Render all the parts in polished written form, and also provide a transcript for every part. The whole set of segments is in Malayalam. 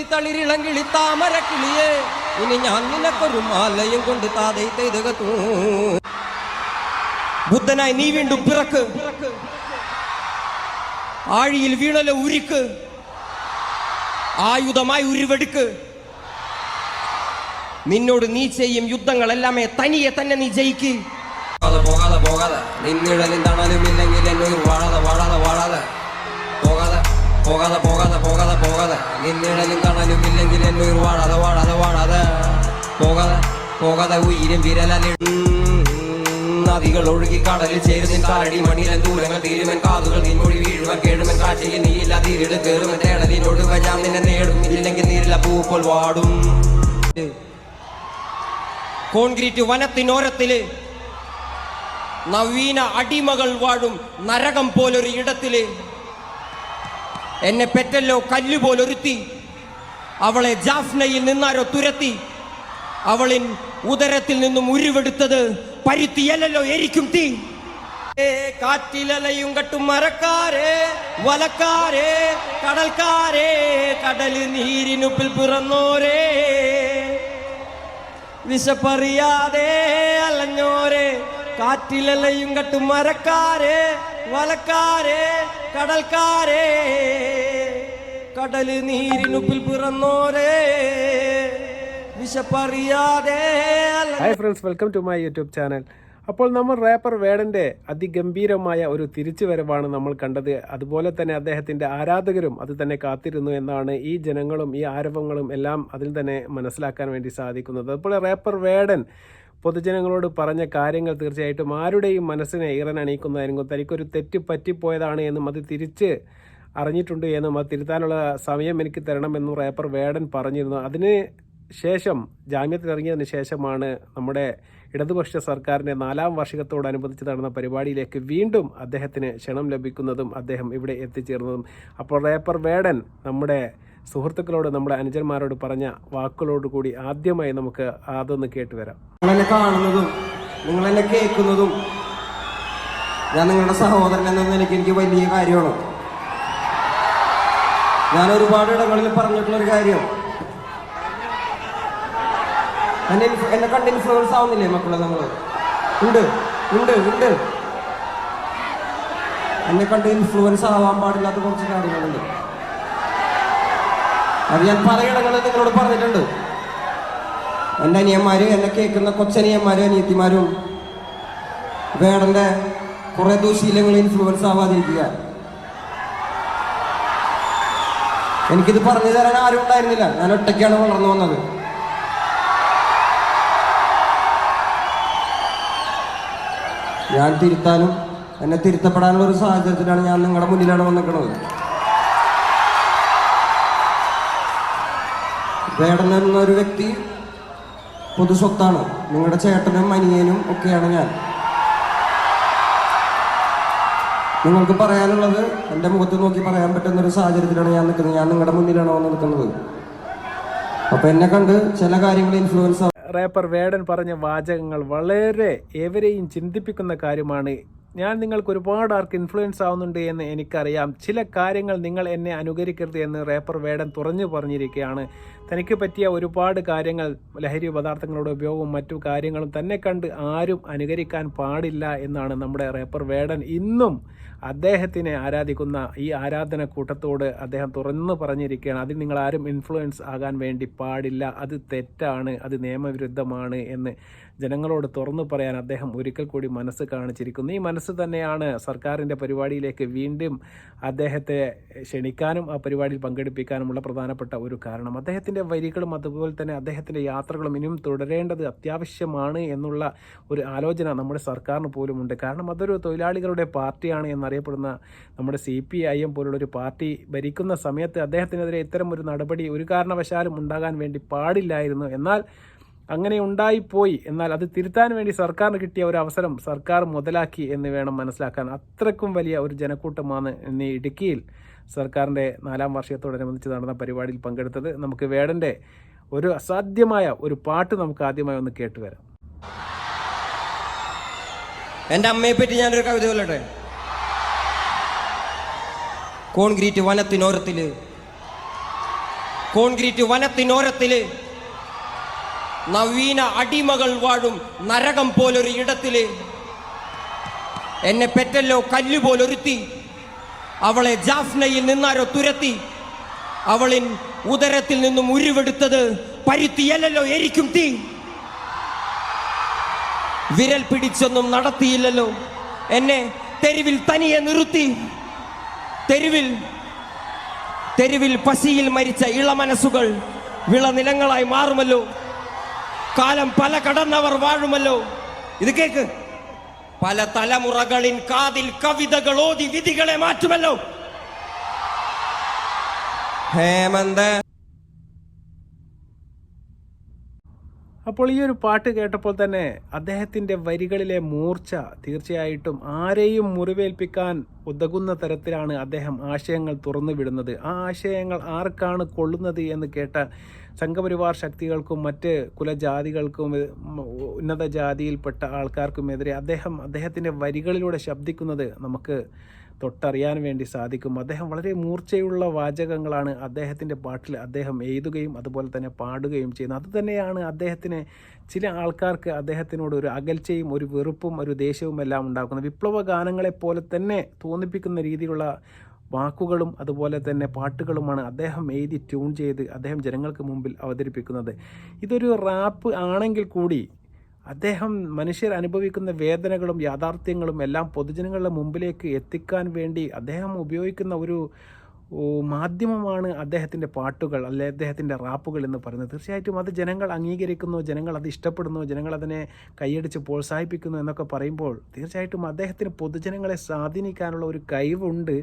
കിളി തളിരിളങ്കിളി താമര കിളിയെ ഇനി ഞാൻ നിനക്കൊരു മാലയും കൊണ്ട് താതൈ തെയ്തകത്തൂ. ബുദ്ധനായി നീ വീണ്ടും പിറക്ക്, ആഴിയിൽ വീണല ഉരുക്ക്, ആയുധമായി ഉരുവെടുക്ക്. നിന്നോട് നീ ചെയ്യും യുദ്ധങ്ങളെല്ലാമേ തനിയെ തന്നെ നീ ജയിക്ക്. പോകാതെ പോകാതെ നിന്നിഴലും തണലും ഇല്ലെങ്കിൽ എന്നെ വാഴാതെ വാഴാതെ വാഴാതെ പോകാതെ പോകാതെ പോകാതെ പോകാതെ പോകാതെ നിന്നിഴലും തണലും ഇല്ലെങ്കിൽ എന്നെ വാഴാതെ വാഴാതെ വാഴാതെ പോകാതെ പോകാതെ ഉയരും വിരലി നദികൾ ഒഴുകി കടലിൽ ചേരുന്ന കാലടി മണിയിലെ ദൂരങ്ങൾ തീരുമൻ കാതുകൾ നിന്നോടി വീഴുവൻ കേഴുമൻ കാഴ്ചയിൽ നീയില്ല തീരിടും കയറുമൻ തേടലിനോട് ഞാൻ നിന്നെ നേടും. ഇല്ലെങ്കിൽ നീരില്ല പൂപ്പോൾ വാടും. കോൺക്രീറ്റ് വനത്തിനോരത്തില് നവീന അടിമകൾ വാഴും നരകം പോലൊരു ഇടത്തില് എന്നെ പെറ്റല്ലോ കല്ലുപോലൊരുത്തി. അവളെ ജാഫ്നയിൽ നിന്നാരോ തുരത്തി. അവളിൻ ഉദരത്തിൽ നിന്നും ഉരുവെടുത്തത് പരുത്തിയല്ലോ എരിക്കും തീ. കാറ്റിലലയും കട്ടും മരക്കാരെ വലക്കാരെ കടൽക്കാരെ കടല് നീരിനുപ്പിൽ പിറന്നോരേ വിശപ്പറിയാതെ അലഞ്ഞോരെ കാറ്റിലലയും കട്ടും മരക്കാരെ വലക്കാരെ കടൽക്കാരെ കടല് നീരിനുപ്പിൽ പിറന്നോരേ വിശപ്പറിയാതെ. Hi friends, welcome to my YouTube channel. അപ്പോൾ നമ്മൾ റാപ്പർ വേടൻ്റെ അതിഗംഭീരമായ ഒരു തിരിച്ചുവരവാണ് നമ്മൾ കണ്ടത്. അതുപോലെ തന്നെ അദ്ദേഹത്തിൻ്റെ ആരാധകരും അത് തന്നെ കാത്തിരുന്നു എന്നാണ് ഈ ജനങ്ങളും ഈ ആരവങ്ങളും എല്ലാം അതിൽ തന്നെ മനസ്സിലാക്കാൻ വേണ്ടി സാധിക്കുന്നത്. അപ്പോൾ റാപ്പർ വേടൻ പൊതുജനങ്ങളോട് പറഞ്ഞ കാര്യങ്ങൾ തീർച്ചയായിട്ടും ആരുടെയും മനസ്സിനെ ഇറനണിയിക്കുന്നതായിരിക്കും. തനിക്കൊരു തെറ്റ് പറ്റിപ്പോയതാണ് എന്നും അത് തിരിച്ച് അറിഞ്ഞിട്ടുണ്ട് എന്നും അത് തിരുത്താനുള്ള സമയം എനിക്ക് തരണമെന്നും റാപ്പർ വേടൻ പറഞ്ഞിരുന്നു. അതിന് ശേഷം ജാമ്യത്തിലിറങ്ങിയതിന് ശേഷമാണ് നമ്മുടെ ഇടതുപക്ഷ സർക്കാരിൻ്റെ 4ാം വാർഷികത്തോടനുബന്ധിച്ച് നടന്ന പരിപാടിയിലേക്ക് വീണ്ടും അദ്ദേഹത്തിന് ക്ഷണം ലഭിക്കുന്നതും അദ്ദേഹം ഇവിടെ എത്തിച്ചേർന്നതും. അപ്പോൾ റാപ്പർ വേടൻ നമ്മുടെ സുഹൃത്തുക്കളോട് നമ്മുടെ അനുജന്മാരോട് പറഞ്ഞ വാക്കുകളോടുകൂടി ആദ്യമായി നമുക്ക് അതൊന്ന് കേട്ടുവരാം. നിങ്ങളെന്നെ കാണുന്നതും നിങ്ങളെന്നെ കേൾക്കുന്നതും ഞാൻ നിങ്ങളുടെ സഹോദരൻ എന്ന നിലയ്ക്ക് എനിക്ക് വലിയ കാര്യമാണ്. ഞാൻ ഒരുപാട് ഇടങ്ങളിൽ പറഞ്ഞിട്ടുള്ളൊരു കാര്യം, എന്നെ കണ്ട് ഇൻഫ്ലുവൻസ് ആവുന്നില്ലേ മക്കളെ? നമ്മള് ഉണ്ട് ഉണ്ട് ഉണ്ട് എന്നെ കണ്ട് ഇൻഫ്ലുവൻസ് ആവാൻ പാടില്ലാത്ത കുറച്ച് കാര്യങ്ങളുണ്ട്. അത് ഞാൻ പലയിടങ്ങളിൽ നിങ്ങളോട് പറഞ്ഞിട്ടുണ്ട്. എൻ്റെ അനിയന്മാര്, എന്നെ കേൾക്കുന്ന കൊച്ചനിയന്മാരും അനിയത്തിമാരും വേടന്റെ കുറെ ദൂശീലങ്ങൾ ഇൻഫ്ലുവൻസ് ആവാതിരിക്കുക. എനിക്കിത് പറഞ്ഞു തരാൻ ആരും ഉണ്ടായിരുന്നില്ല. ഞാൻ ഒറ്റയ്ക്കാണ് വളർന്നു വന്നത്. ഞാൻ തിരുത്താനും എന്നെ തിരുത്തപ്പെടാനുള്ള ഒരു സാഹചര്യത്തിലാണ് ഞാൻ നിങ്ങളുടെ മുന്നിലാണ് വന്നിരിക്കുന്നത്. വേടൻ എന്നൊരു വ്യക്തി പൊതുസ്വത്താണ്. നിങ്ങളുടെ ചേട്ടനും അനിയനും ഒക്കെയാണ് ഞാൻ. നിങ്ങൾക്ക് പറയാനുള്ളത് എൻ്റെ മുഖത്ത് നോക്കി പറയാൻ പറ്റുന്ന ഒരു സാഹചര്യത്തിലാണ് ഞാൻ നിൽക്കുന്നത്. ഞാൻ നിങ്ങളുടെ മുന്നിലാണ് വന്ന് നിൽക്കുന്നത്. അപ്പൊ എന്നെ കണ്ട് ചില കാര്യങ്ങൾ ഇൻഫ്ലുവൻസ്. റാപ്പർ വേടൻ പറഞ്ഞ വാചകങ്ങൾ വളരെ ഏവരെയും ചിന്തിപ്പിക്കുന്ന കാര്യമാണ്. ഞാൻ നിങ്ങൾക്ക് ഒരുപാട് ആർക്ക് ഇൻഫ്ലുവൻസ് ആവുന്നുണ്ട് എന്ന് എനിക്കറിയാം. ചില കാര്യങ്ങൾ നിങ്ങൾ എന്നെ അനുകരിക്കരുത് എന്ന് റാപ്പർ വേടൻ തുറന്നു പറഞ്ഞിരിക്കുകയാണ്. തനിക്ക് പറ്റിയ ഒരുപാട് കാര്യങ്ങൾ, ലഹരി പദാർത്ഥങ്ങളുടെ ഉപയോഗവും മറ്റു കാര്യങ്ങളും തന്നെ കണ്ട് ആരും അനുകരിക്കാൻ പാടില്ല എന്നാണ് നമ്മുടെ റാപ്പർ വേടൻ ഇന്നും അദ്ദേഹത്തിനെ ആരാധിക്കുന്ന ഈ ആരാധന കൂട്ടത്തോട് അദ്ദേഹം തുറന്നു പറഞ്ഞിരിക്കുകയാണ്. അതിൽ നിങ്ങൾ ആരും ഇൻഫ്ലുവൻസ് ആകാൻ വേണ്ടി പാടില്ല, അത് തെറ്റാണ്, അത് നിയമവിരുദ്ധമാണ് എന്ന് ജനങ്ങളോട് തുറന്നു പറയാൻ അദ്ദേഹം ഒരിക്കൽ കൂടി മനസ്സ് കാണിച്ചിരിക്കുന്നു. ഈ മനസ്സ് തന്നെയാണ് സർക്കാരിൻ്റെ പരിപാടിയിലേക്ക് വീണ്ടും അദ്ദേഹത്തെ ക്ഷണിക്കാനും ആ പരിപാടിയിൽ പങ്കെടുപ്പിക്കാനുമുള്ള പ്രധാനപ്പെട്ട ഒരു കാരണം. അദ്ദേഹത്തിൻ്റെ വരികളും അതുപോലെ തന്നെ അദ്ദേഹത്തിൻ്റെ യാത്രകളും ഇനിയും തുടരേണ്ടത് അത്യാവശ്യമാണ് എന്നുള്ള ഒരു ആലോചന നമ്മുടെ സർക്കാരിന് പോലുമുണ്ട്. കാരണം അതൊരു തൊഴിലാളികളുടെ പാർട്ടിയാണ് എന്നറിയപ്പെടുന്ന നമ്മുടെ CPIM പോലുള്ളൊരു പാർട്ടി ഭരിക്കുന്ന സമയത്ത് അദ്ദേഹത്തിനെതിരെ ഇത്തരം ഒരു നടപടി ഒരു കാരണവശാലും ഉണ്ടാകാൻ വേണ്ടി പാടില്ലായിരുന്നു. എന്നാൽ അങ്ങനെ ഉണ്ടായിപ്പോയി. എന്നാൽ അത് തിരുത്താൻ വേണ്ടി സർക്കാരിന് കിട്ടിയ ഒരു അവസരം സർക്കാർ മുതലാക്കി എന്ന് വേണം മനസ്സിലാക്കാൻ. അത്രക്കും വലിയ ഒരു ജനക്കൂട്ടമാണ് ഇന്ന് ഇടുക്കിയിൽ സർക്കാരിൻ്റെ 4ാം വാർഷികത്തോടനുബന്ധിച്ച് നടന്ന പരിപാടിയിൽ പങ്കെടുത്തത്. നമുക്ക് വേടൻ്റെ ഒരു അസാധ്യമായ ഒരു പാട്ട് നമുക്ക് ആദ്യമായി ഒന്ന് കേട്ടുവരാം. എൻ്റെ അമ്മയെ പറ്റി ഞാനൊരു കവിത ചൊല്ലട്ടെ. കോൺക്രീറ്റ് വനത്തിനോരത്തില് കോൺക്രീറ്റ് വനത്തിനോരത്തില് നവീന അടിമകൾ വാഴും നരകം പോലൊരു ഇടത്തില് എന്നെ പെറ്റല്ലോ കല്ലുപോലൊരുത്തി, അവളെ ജാഫ്നയിൽ നിന്നാരോ തുരത്തി, അവളിൻ ഉദരത്തിൽ നിന്നും ഉരുവെടുത്തത് പരുത്തിയല്ലോ എരിക്കും തീ. വിരൽ പിടിച്ചൊന്നും നടത്തിയില്ലല്ലോ എന്നെ തെരുവിൽ തനിയെ നിർത്തി. തെരുവിൽ പശിയിൽ മരിച്ച ഇളമനസ്സുകൾ വിളനിലങ്ങളായി മാറുമല്ലോ. കാലം പല കടന്നവർ വാഴുമല്ലോ. ഇത് കേക്ക്, പല തലമുറകളിൻ കാതിൽ കവിതകൾ ഓതി വിധികളെ മാറ്റുമല്ലോ. ഹേമന്ത്. അപ്പോൾ ഈ ഒരു പാട്ട് കേട്ടപ്പോൾ തന്നെ അദ്ദേഹത്തിൻ്റെ വരികളിലെ മൂർച്ച തീർച്ചയായിട്ടും ആരെയും മുറിവേൽപ്പിക്കാൻ ഉതകുന്ന തരത്തിലാണ് അദ്ദേഹം ആശയങ്ങൾ തുറന്നു വിടുന്നത്. ആ ആശയങ്ങൾ ആർക്കാണ് കൊള്ളുന്നത് എന്ന് കേട്ടാൽ സംഘപരിവാർ ശക്തികൾക്കും മറ്റ് കുലജാതികൾക്കും ഉന്നത ജാതിയിൽപ്പെട്ട ആൾക്കാർക്കുമെതിരെ അദ്ദേഹത്തിൻ്റെ വരികളിലൂടെ ശബ്ദിക്കുന്നത് നമുക്ക് തൊട്ടറിയാൻ വേണ്ടി സാധിക്കും. അദ്ദേഹം വളരെ മൂർച്ചയുള്ള വാചകങ്ങളാണ് അദ്ദേഹത്തിൻ്റെ പാട്ടിൽ അദ്ദേഹം എഴുതുകയും അതുപോലെ തന്നെ പാടുകയും ചെയ്യുന്നത്. അതുതന്നെയാണ് അദ്ദേഹത്തിന് ചില ആൾക്കാർക്ക് അദ്ദേഹത്തിനോട് ഒരു അകൽച്ചയും ഒരു വെറുപ്പും ഒരു ദേഷ്യവും എല്ലാം ഉണ്ടാക്കുന്നത്. വിപ്ലവ ഗാനങ്ങളെപ്പോലെ തന്നെ തോന്നിപ്പിക്കുന്ന രീതിയിലുള്ള വാക്കുകളും അതുപോലെ തന്നെ പാട്ടുകളുമാണ് അദ്ദേഹം എഴുതി ട്യൂൺ ചെയ്ത് അദ്ദേഹം ജനങ്ങൾക്ക് മുമ്പിൽ അവതരിപ്പിക്കുന്നത്. ഇതൊരു റാപ്പ് ആണെങ്കിൽ കൂടി അദ്ദേഹം മനുഷ്യർ അനുഭവിക്കുന്ന വേദനകളും യാഥാർത്ഥ്യങ്ങളും എല്ലാം പൊതുജനങ്ങളുടെ മുമ്പിലേക്ക് എത്തിക്കാൻ വേണ്ടി അദ്ദേഹം ഉപയോഗിക്കുന്ന ഒരു മാധ്യമമാണ് അദ്ദേഹത്തിൻ്റെ പാട്ടുകൾ അല്ലെ അദ്ദേഹത്തിൻ്റെ റാപ്പുകൾ എന്ന് പറയുന്നത്. തീർച്ചയായിട്ടും അത് ജനങ്ങൾ അംഗീകരിക്കുന്നു, ജനങ്ങൾ അത് ഇഷ്ടപ്പെടുന്നു, ജനങ്ങൾ അതിനെ കൈയടിച്ച് പ്രോത്സാഹിപ്പിക്കുന്നു എന്നൊക്കെ പറയുമ്പോൾ തീർച്ചയായിട്ടും അദ്ദേഹത്തിന് പൊതുജനങ്ങളെ സ്വാധീനിക്കാനുള്ള ഒരു കഴിവുണ്ട്.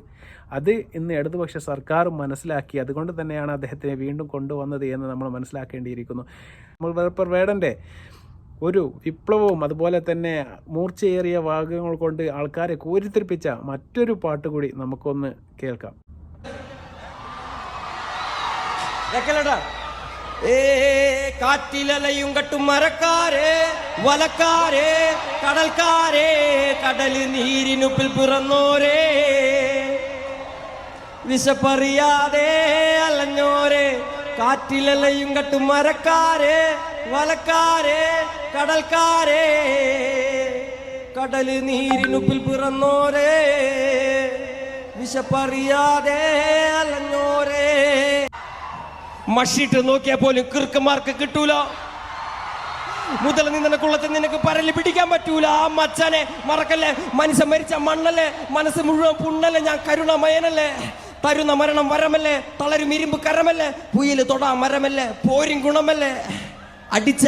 അത് ഇന്ന് ഇടതുപക്ഷ സർക്കാർ മനസ്സിലാക്കി. അതുകൊണ്ട് തന്നെയാണ് അദ്ദേഹത്തിനെ വീണ്ടും കൊണ്ടുവന്നത് എന്ന് നമ്മൾ മനസ്സിലാക്കേണ്ടിയിരിക്കുന്നു. നമ്മൾ റേപ്പർ വേടൻ്റെ ഒരു വിപ്ലവവും അതുപോലെ തന്നെ മൂർച്ചയേറിയ വാക്കുകൾ കൊണ്ട് ആൾക്കാരെ കോരിത്തെറിപ്പിച്ച മറ്റൊരു പാട്ട് കൂടി നമുക്കൊന്ന് കേൾക്കാം. കാറ്റിലലയും കട്ടും മരക്കാരെ വലക്കാരെ കടൽക്കാരെ കടല് നീരിനുപ്പിൽ പിറന്നോരേ വിശപ്പറിയാതെ അലഞ്ഞോരെ കാറ്റിലലയും കട്ടും മരക്കാരെ വലക്കാരെ കടൽക്കാരെ കടല് നീരിനുപ്പിൽ പിറന്നോരേ വിശപ്പറിയാതെ അലഞ്ഞോരേ. മഷിട്ട് നോക്കിയാൽ പോലും കിറുക്കന്മാർക്ക് കിട്ടൂല. മുതൽ നിന്നെ കുളത്തിൽ നിനക്ക് പരല് പിടിക്കാൻ പറ്റൂല. ആ മച്ചനെ മറക്കല്ലേ. മനുഷ്യൻ മരിച്ച മണ്ണല്ലേ, മനസ്സ് മുഴുവൻ പുണ്ണല്ലേ. ഞാൻ കരുണമയനല്ലേ, തരുന്ന മരണം വരമല്ലേ, തളരും ഇരുമ്പ് കരമല്ലേ, പുയല് തൊടാ മരമല്ലേ, പോരും ഗുണമല്ലേ. അടിച്ച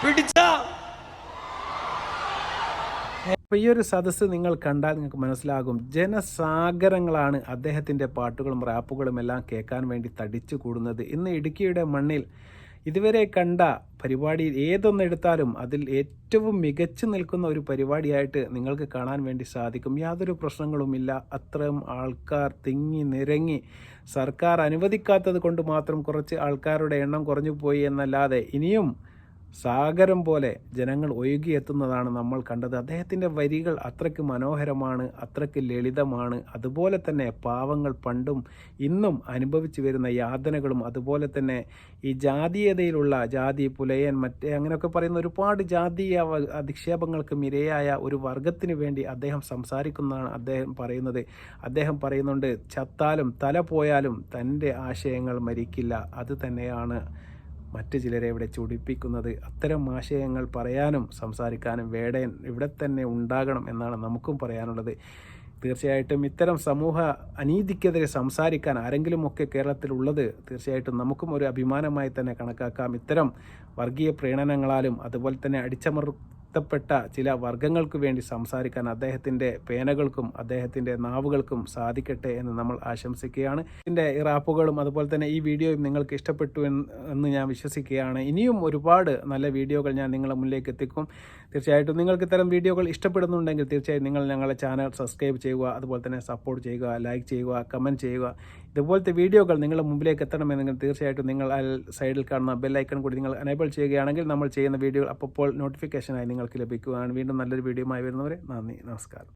പിടിച്ച. അപ്പോൾ ഈ ഒരു സദസ്സ് നിങ്ങൾ കണ്ടാൽ നിങ്ങൾക്ക് മനസ്സിലാകും, ജനസാഗരങ്ങളാണ് അദ്ദേഹത്തിൻ്റെ പാട്ടുകളും റാപ്പുകളും എല്ലാം കേൾക്കാൻ വേണ്ടി തടിച്ചു കൂടുന്നത്. ഇന്ന് ഇടുക്കിയുടെ മണ്ണിൽ ഇതുവരെ കണ്ട പരിപാടിയിൽ ഏതൊന്നെടുത്താലും അതിൽ ഏറ്റവും മികച്ചു നിൽക്കുന്ന ഒരു പരിപാടിയായിട്ട് നിങ്ങൾക്ക് കാണാൻ വേണ്ടി സാധിക്കും. യാതൊരു പ്രശ്നങ്ങളുമില്ല. അത്രയും ആൾക്കാർ തിങ്ങി നിരങ്ങി, സർക്കാർ അനുവദിക്കാത്തത് കൊണ്ട് മാത്രം കുറച്ച് ആൾക്കാരുടെ എണ്ണം കുറഞ്ഞു പോയി എന്നല്ലാതെ ഇനിയും സാഗരം പോലെ ജനങ്ങൾ ഒഴുകിയെത്തുന്നതാണ് നമ്മൾ കണ്ടത്. അദ്ദേഹത്തിൻ്റെ വരികൾ അത്രയ്ക്ക് മനോഹരമാണ്, അത്രയ്ക്ക് ലളിതമാണ്. അതുപോലെ തന്നെ പാവങ്ങൾ പണ്ടും ഇന്നും അനുഭവിച്ചു വരുന്ന യാതനകളും അതുപോലെ തന്നെ ഈ ജാതീയതയിലുള്ള ജാതി പുലയൻ മറ്റേ അങ്ങനെയൊക്കെ പറയുന്ന ഒരുപാട് ജാതീയ അധിക്ഷേപങ്ങൾക്ക് ഇരയായ ഒരു വർഗത്തിന് വേണ്ടി അദ്ദേഹം സംസാരിക്കുന്നതാണ് അദ്ദേഹം പറയുന്നുണ്ട്, ചത്താലും തല പോയാലും തൻ്റെ ആശയങ്ങൾ മരിക്കില്ല. അത് തന്നെയാണ് മറ്റ് ചിലരെ ഇവിടെ ചൊടിപ്പിക്കുന്നത്. അത്തരം ആശയങ്ങൾ പറയാനും സംസാരിക്കാനും വേടൻ ഇവിടെ തന്നെ ഉണ്ടാകണം എന്നാണ് നമുക്കും പറയാനുള്ളത്. തീർച്ചയായിട്ടും ഇത്തരം സമൂഹ അനീതിക്കെതിരെ സംസാരിക്കാൻ ആരെങ്കിലുമൊക്കെ കേരളത്തിലുള്ളത് തീർച്ചയായിട്ടും നമുക്കും ഒരു അഭിമാനമായി തന്നെ കണക്കാക്കാം. ഇത്തരം വർഗീയ പ്രീണനങ്ങളാലും അതുപോലെ തന്നെ അടിച്ചമർത്തപ്പെട്ട ചില വർഗങ്ങൾക്ക് വേണ്ടി സംസാരിക്കാൻ അദ്ദേഹത്തിൻ്റെ പേനകൾക്കും അദ്ദേഹത്തിൻ്റെ നാവുകൾക്കും സാധിക്കട്ടെ എന്ന് നമ്മൾ ആശംസിക്കുകയാണ്. ഇതിൻ്റെ ഈ റാപ്പുകളും അതുപോലെ തന്നെ ഈ വീഡിയോയും നിങ്ങൾക്ക് ഇഷ്ടപ്പെട്ടു എന്ന് ഞാൻ വിശ്വസിക്കുകയാണ്. ഇനിയും ഒരുപാട് നല്ല വീഡിയോകൾ ഞാൻ നിങ്ങളുടെ മുന്നിലേക്ക് എത്തിക്കും. തീർച്ചയായിട്ടും നിങ്ങൾക്ക് ഇത്തരം വീഡിയോകൾ ഇഷ്ടപ്പെടുന്നുണ്ടെങ്കിൽ തീർച്ചയായും നിങ്ങൾ ഞങ്ങളുടെ ചാനൽ സബ്സ്ക്രൈബ് ചെയ്യുക, അതുപോലെ തന്നെ സപ്പോർട്ട് ചെയ്യുക, ലൈക്ക് ചെയ്യുക, കമൻറ്റ് ചെയ്യുക. ഇതുപോലത്തെ വീഡിയോകൾ നിങ്ങളുടെ മുമ്പിലേക്ക് എത്തണമെങ്കിൽ തീർച്ചയായിട്ടും നിങ്ങൾ സൈഡിൽ കാണുന്ന ബെല്ലൈക്കൺ കൂടി നിങ്ങൾ എനേബിൾ ചെയ്യുകയാണെങ്കിൽ നമ്മൾ ചെയ്യുന്ന വീഡിയോകൾ അപ്പോൾ നോട്ടിഫിക്കേഷനായി നിങ്ങൾക്ക് ലഭിക്കുകയാണ്. വീണ്ടും നല്ലൊരു വീഡിയോയുമായി വരുന്നവരെ നന്ദി, നമസ്കാരം.